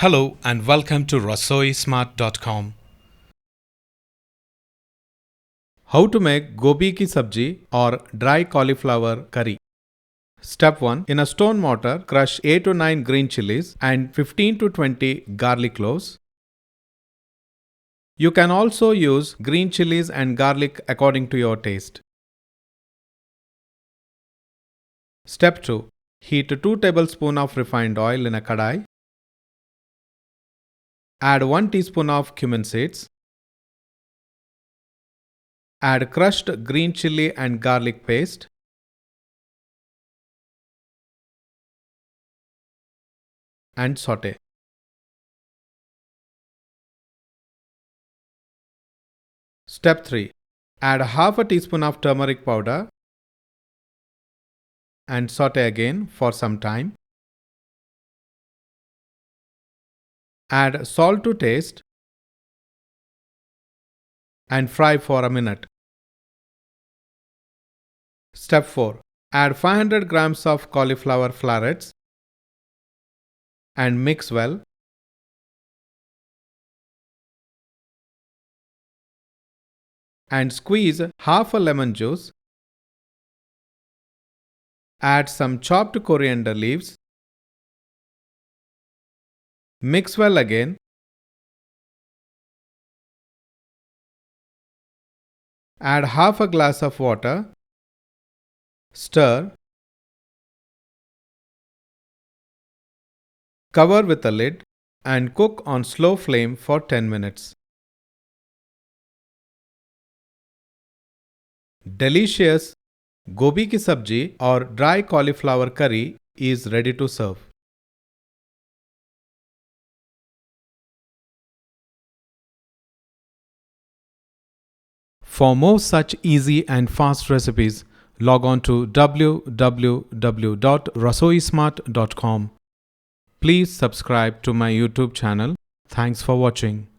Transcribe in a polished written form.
Hello and welcome to RASOIsmart.com. How to make Gobi ki sabji or dry cauliflower curry. Step 1. In a stone mortar, crush 8 to 9 green chillies and 15 to 20 garlic cloves. You can also use green chillies and garlic according to your taste. Step 2. Heat 2 tablespoons of refined oil in a kadai. Add 1 teaspoon of cumin seeds. Add crushed green chilli and garlic paste. And saute. Step 3. Add half a teaspoon of turmeric powder and saute again for some time. Add salt to taste and fry for a minute. Step 4. Add 500 grams of cauliflower florets and mix well. And squeeze half a lemon juice. Add some chopped coriander leaves. Mix well again. Add half a glass of water. Stir. Cover with a lid and cook on slow flame for 10 minutes. Delicious Gobi ki sabji or dry cauliflower curry is ready to serve. For more such easy and fast recipes, log on to www.rasoismart.com. Please subscribe to my YouTube channel. Thanks for watching.